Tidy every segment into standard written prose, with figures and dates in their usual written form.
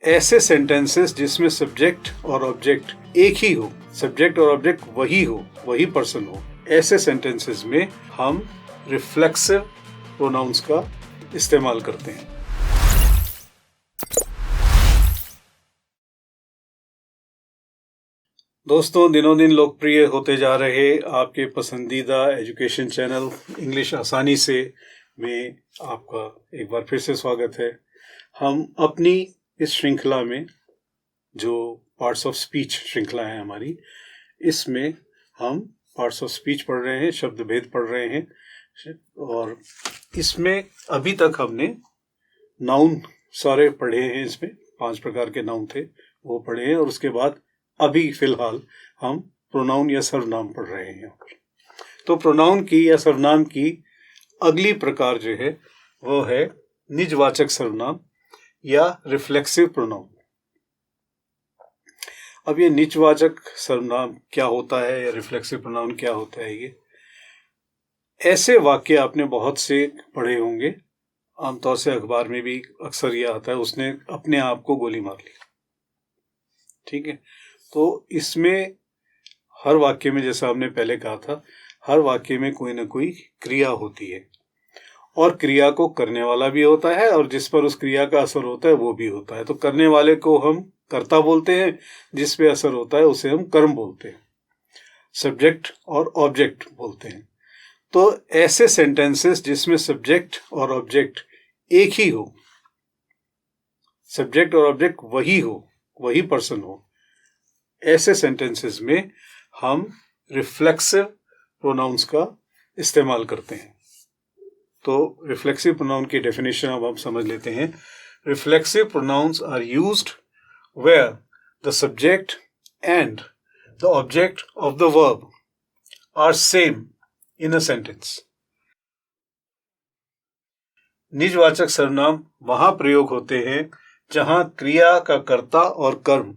ऐसे सेंटेंसेस जिसमें सब्जेक्ट और ऑब्जेक्ट एक ही हो, सब्जेक्ट और ऑब्जेक्ट वही पर्सन हो, ऐसे सेंटेंसेस में हम रिफ्लेक्सिव प्रोनाउंस का इस्तेमाल करते हैं। दोस्तों, दिनों दिन लोकप्रिय होते जा रहे आपके पसंदीदा एजुकेशन चैनल इंग्लिश आसानी से में आपका एक बार फिर से स्वागत है। हम अपनी इस श्रृंखला में, जो पार्ट्स ऑफ स्पीच श्रृंखला है हमारी, इसमें हम पार्ट्स ऑफ स्पीच पढ़ रहे हैं, शब्द भेद पढ़ रहे हैं। और इसमें अभी तक हमने नाउन सारे पढ़े हैं। इसमें 5 प्रकार के नाउन थे, वो पढ़े हैं। और उसके बाद अभी फिलहाल हम प्रोनाउन या सर्वनाम पढ़ रहे हैं। तो प्रोनाउन की या सर्वनाम की अगली प्रकार जो है वो है निजवाचक सर्वनाम या रिफ्लेक्सिव प्रोनाउन। अब ये निजवाचक सर्वनाम क्या होता है या रिफ्लेक्सिव प्रोनाउन क्या होता है? ये ऐसे वाक्य आपने बहुत से पढ़े होंगे, आमतौर से अखबार में भी अक्सर ये आता है, उसने अपने आप को गोली मार ली। ठीक है, तो इसमें हर वाक्य में, जैसा हमने पहले कहा था, हर वाक्य में कोई ना कोई क्रिया होती है और क्रिया को करने वाला भी होता है और जिस पर उस क्रिया का असर होता है वो भी होता है। तो करने वाले को हम कर्ता बोलते हैं, जिस पे असर होता है उसे हम कर्म बोलते हैं, सब्जेक्ट और ऑब्जेक्ट बोलते हैं। तो ऐसे सेंटेंसेस जिसमें सब्जेक्ट और ऑब्जेक्ट एक ही हो, सब्जेक्ट और ऑब्जेक्ट वही पर्सन हो, ऐसे सेंटेंसेस में हम रिफ्लेक्सिव प्रोनाउंस का इस्तेमाल करते हैं। तो रिफ्लेक्सिव प्रोनाउन की डेफिनेशन अब हम समझ लेते हैं। Reflexive pronouns are used where the subject and the object of the verb are same in a sentence. निजवाचक सर्वनाम वहां प्रयोग होते हैं जहां क्रिया का कर्ता और कर्म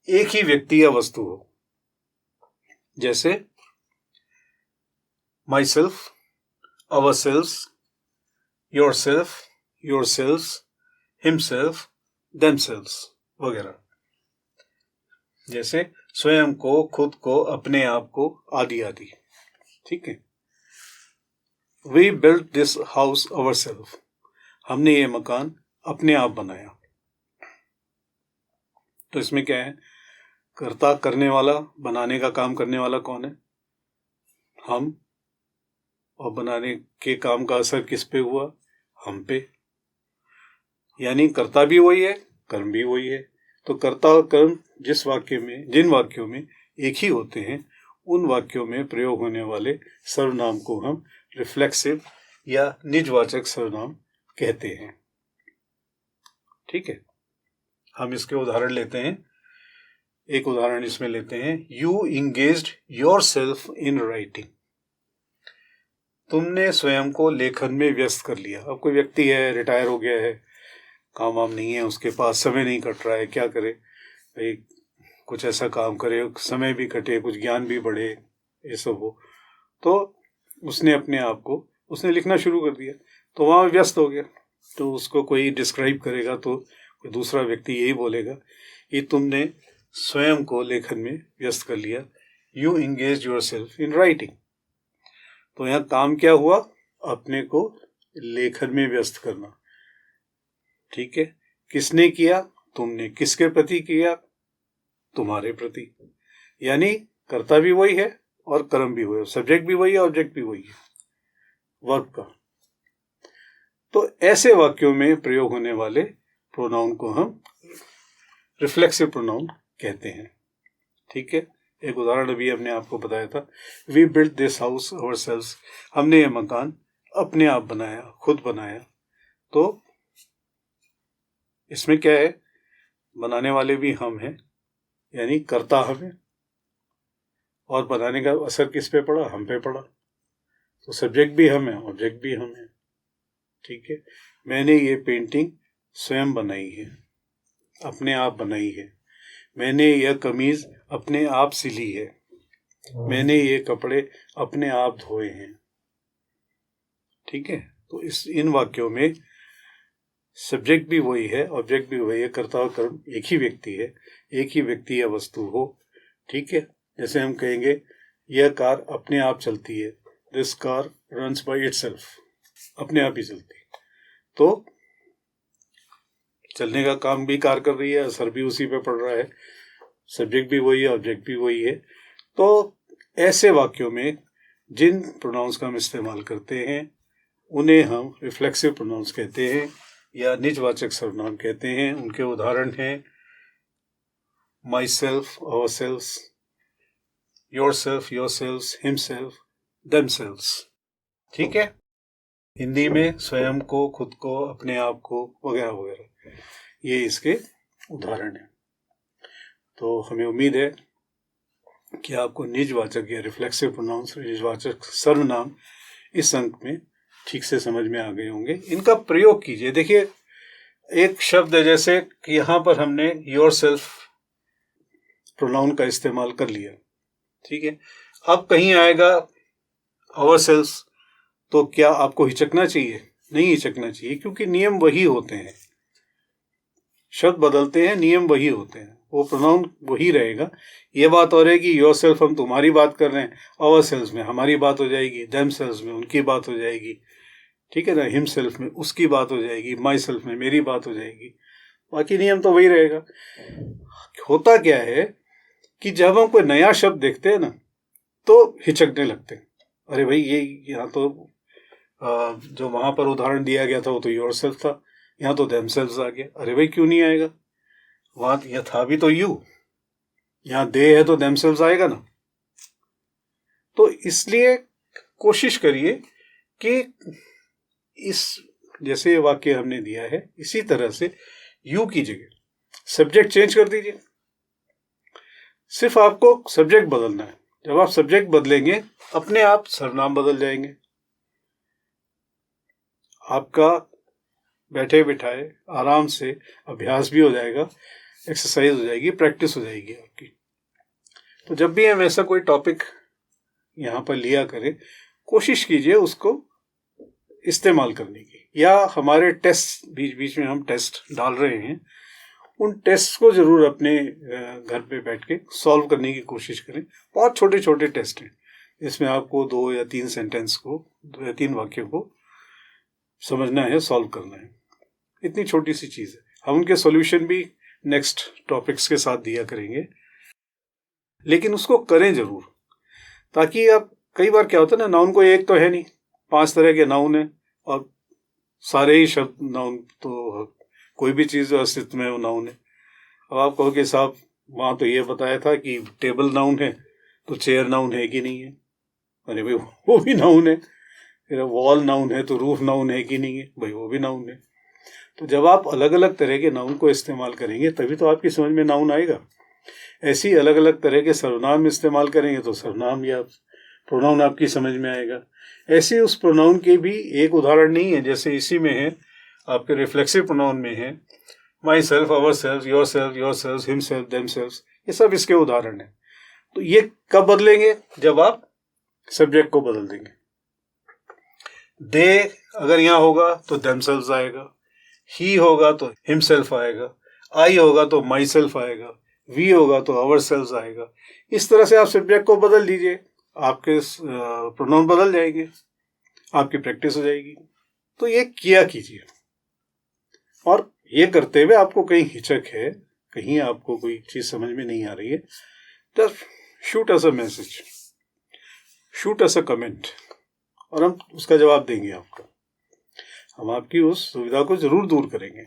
एक ही व्यक्ति या वस्तु हो, जैसे my self, our self, yourself, yourselves, himself, themselves वगैरह। जैसे स्वयं को, खुद को, अपने आप को, आदि आदि। ठीक है। We built this house our self, हमने ये मकान अपने आप बनाया। तो इसमें क्या है? कर्ता, करने वाला, बनाने का काम करने वाला कौन है? हम। और बनाने के काम का असर किस पे हुआ? हम पे। यानी कर्ता भी वही है, कर्म भी वही है। तो कर्ता और कर्म जिन वाक्यों में एक ही होते हैं, उन वाक्यों में प्रयोग होने वाले सर्वनाम को हम रिफ्लेक्सिव या निजवाचक सर्वनाम कहते हैं। ठीक है, हम इसके उदाहरण लेते हैं। एक उदाहरण इसमें लेते हैं, you engaged yourself in writing, तुमने स्वयं को लेखन में व्यस्त कर लिया। अब कोई व्यक्ति है, रिटायर हो गया है, काम वाम नहीं है उसके पास, समय नहीं कट रहा है, क्या करे भाई? कुछ ऐसा काम करे, समय भी कटे, कुछ ज्ञान भी बढ़े, ये सब हो। तो उसने अपने आप को, उसने लिखना शुरू कर दिया, तो वहाँ व्यस्त हो गया। तो उसको कोई डिस्क्राइब करेगा तो कोई दूसरा व्यक्ति यही बोलेगा कि तुमने स्वयं को लेखन में व्यस्त कर लिया, you engage yourself in writing. तो यहाँ काम क्या हुआ? अपने को लेखन में व्यस्त करना। ठीक है, किसने किया? तुमने। किसके प्रति किया? तुम्हारे प्रति। यानी कर्ता भी वही है और कर्म भी वही है, सब्जेक्ट भी वही है, ऑब्जेक्ट भी वही है, वर्ब का। तो ऐसे वाक्यों में प्रयोग होने वाले प्रोनाउन को हम रिफ्लेक्सिव प्रोनाउन कहते हैं। ठीक है, एक उदाहरण अभी हमने आपको बताया था, we built this house ourselves, हमने ये मकान अपने आप बनाया, खुद बनाया। तो इसमें क्या है? बनाने वाले भी हम हैं, यानी कर्ता हम हैं, और बनाने का असर किस पे पड़ा? हम पे पड़ा। तो सब्जेक्ट भी हम हैं, ऑब्जेक्ट भी हम हैं। ठीक है, मैंने ये पेंटिंग स्वयं बनाई है, अपने आप बनाई है। मैंने यह कमीज अपने आप सिली है, मैंने ये कपड़े अपने आप धोए हैं। ठीक है, तो इन वाक्यों में सब्जेक्ट भी वही है, ऑब्जेक्ट भी वही है, कर्ता और कर्म एक ही व्यक्ति है, एक ही व्यक्ति या वस्तु हो। ठीक है, जैसे हम कहेंगे यह कार अपने आप चलती है, this car runs by itself, अपने आप ही चलती है। तो चलने का काम भी कार कर रही है, असर भी उसी पे पड़ रहा है, सब्जेक्ट भी वही है, ऑब्जेक्ट भी वही है। तो ऐसे वाक्यों में जिन प्रोनाउंस का हम इस्तेमाल करते हैं उन्हें हम रिफ्लेक्सिव प्रोनाउंस कहते हैं या निजवाचक सर्वनाम कहते हैं। उनके उदाहरण हैं myself, ourselves, yourself, yourselves, himself, themselves. ठीक है, हिंदी में स्वयं को, खुद को, अपने आप को, वगैरह वगैरह, ये इसके उदाहरण हैं। तो हमें उम्मीद है कि आपको निजवाचक या रिफ्लेक्सिव प्रोनाउंस, निजवाचक सर्वनाम इस अंक में ठीक से समझ में आ गए होंगे। इनका प्रयोग कीजिए। देखिए, एक शब्द है जैसे कि यहाँ पर हमने योर सेल्फ प्रोनाउन का इस्तेमाल कर लिया, ठीक है। अब कहीं आएगा आवर सेल्व्स, तो क्या आपको हिचकना चाहिए? नहीं हिचकना चाहिए, क्योंकि नियम वही होते हैं। शब्द बदलते हैं, नियम वही होते हैं, वो प्रोनाउन वही रहेगा। ये बात हो रही है कि योर सेल्फ हम तुम्हारी बात कर रहे हैं, आवर सेल्व्स में हमारी बात हो जाएगी, देम सेल्व्स में उनकी बात हो जाएगी, ठीक है ना, हिम सेल्फ में उसकी बात हो जाएगी, माई सेल्फ में मेरी बात हो जाएगी। बाकी नियम तो वही रहेगा। होता क्या है कि जब हम कोई नया शब्द देखते हैं ना तो हिचकने लगते हैं, अरे भाई ये यहाँ तो जो वहां पर उदाहरण दिया गया था वो तो योर सेल्फ था, यहाँ तो देमसेल्व्स आ गया। अरे भाई क्यों नहीं आएगा, वहां यह था भी तो यू, यहाँ दे है तो देमसेल्व्स आएगा ना। तो इसलिए कोशिश करिए कि इस जैसे वाक्य हमने दिया है इसी तरह से यू की जगह सब्जेक्ट चेंज कर दीजिए। सिर्फ आपको सब्जेक्ट बदलना है। जब आप सब्जेक्ट बदलेंगे अपने आप सर्वनाम बदल जाएंगे। आपका बैठे बिठाए आराम से अभ्यास भी हो जाएगा, एक्सरसाइज हो जाएगी, प्रैक्टिस हो जाएगी आपकी। तो जब भी हम ऐसा कोई टॉपिक यहाँ पर लिया करें, कोशिश कीजिए उसको इस्तेमाल करने की। या हमारे टेस्ट बीच बीच में हम टेस्ट डाल रहे हैं, उन टेस्ट को जरूर अपने घर पे बैठ के सॉल्व करने की कोशिश करें। बहुत छोटे छोटे टेस्ट हैं, इसमें आपको 2 या 3 सेंटेंस को, 2 या 3 वाक्यों को समझना है, सॉल्व करना है। इतनी छोटी सी चीज है। हम उनके सॉल्यूशन भी नेक्स्ट टॉपिक्स के साथ दिया करेंगे, लेकिन उसको करें जरूर, ताकि आप, कई बार क्या होता है ना, नाउन को एक तो है नहीं, 5 तरह के नाउन है और सारे ही शब्द नाउन, तो कोई भी चीज अस्तित्व में वो नाउन है। अब आप कहोगे साहब वहां तो ये बताया था कि टेबल नाउन है, तो चेयर नाउन है कि नहीं है? अरे भाई वो भी नाउन है। फिर वॉल नाउन है तो रूफ नाउन है कि नहीं है? भाई वो भी नाउन है। तो जब आप अलग अलग तरह के नाउन को इस्तेमाल करेंगे तभी तो आपकी समझ में नाउन आएगा। ऐसी अलग अलग तरह के सर्वनाम इस्तेमाल करेंगे तो सर्वनाम या प्रोनाउन आपकी समझ में आएगा। ऐसे उस प्रोनाउन के भी एक उदाहरण नहीं है, जैसे इसी में है आपके रिफ्लेक्सिव प्रोनाउन में है myself, ourself, yourself, himself, themself, ये सब इसके उदाहरण है। तो ये कब बदलेंगे? जब आप सब्जेक्ट को बदल देंगे। दे अगर यहां होगा तो देमसेल्व्स आएगा, ही होगा तो हिमसेल्फ आएगा, आई होगा तो माई सेल्फ आएगा, वी होगा तो आवर सेल्व्स आएगा। इस तरह से आप सब्जेक्ट को बदल दीजिए, आपके प्रोनाउन बदल जाएंगे, आपकी प्रैक्टिस हो जाएगी। तो ये किया कीजिए। और ये करते हुए आपको कहीं हिचक है, कहीं आपको कोई चीज समझ में नहीं आ रही है, just shoot us a message, shoot us a comment, और हम उसका जवाब देंगे आपको। हम आपकी उस सुविधा को जरूर दूर करेंगे।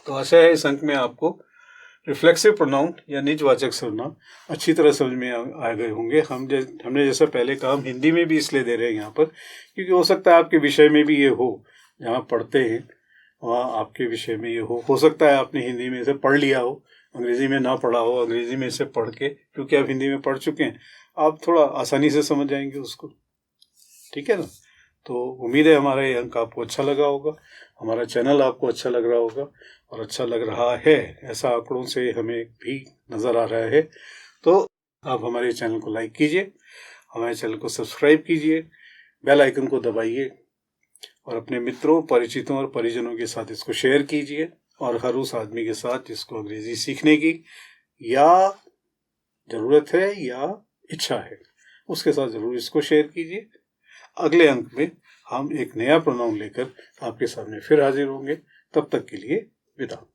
तो आशा है इस अंक में आपको रिफ्लेक्सिव प्रोनाउन या निजवाचक सर्वनाम अच्छी तरह समझ में आ गए होंगे। हमने जैसा पहले कहा, हम हिंदी में भी इसलिए दे रहे हैं यहाँ पर, क्योंकि हो सकता है आपके विषय में भी ये हो, जहाँ पढ़ते हैं वहाँ आपके विषय में ये हो सकता है आपने हिंदी में इसे पढ़ लिया हो, अंग्रेजी में ना पढ़ा हो, अंग्रेजी में इसे पढ़ के, क्योंकि आप हिंदी में पढ़ चुके हैं, आप थोड़ा आसानी से समझ जाएंगे उसको। ठीक है ना? तो उम्मीद है हमारा ये अंक आपको अच्छा लगा होगा, हमारा चैनल आपको अच्छा लग रहा होगा, और अच्छा लग रहा है ऐसा आंकड़ों से हमें भी नज़र आ रहा है। तो आप हमारे चैनल को लाइक कीजिए, हमारे चैनल को सब्सक्राइब कीजिए, बेल आइकन को दबाइए, और अपने मित्रों, परिचितों और परिजनों के साथ इसको शेयर कीजिए। और हर उस आदमी के साथ जिसको अंग्रेजी सीखने की या ज़रूरत है या इच्छा है, उसके साथ ज़रूर इसको शेयर कीजिए। अगले अंक में हम एक नया प्रोनाउन लेकर आपके सामने फिर हाजिर होंगे। तब तक के लिए विदा।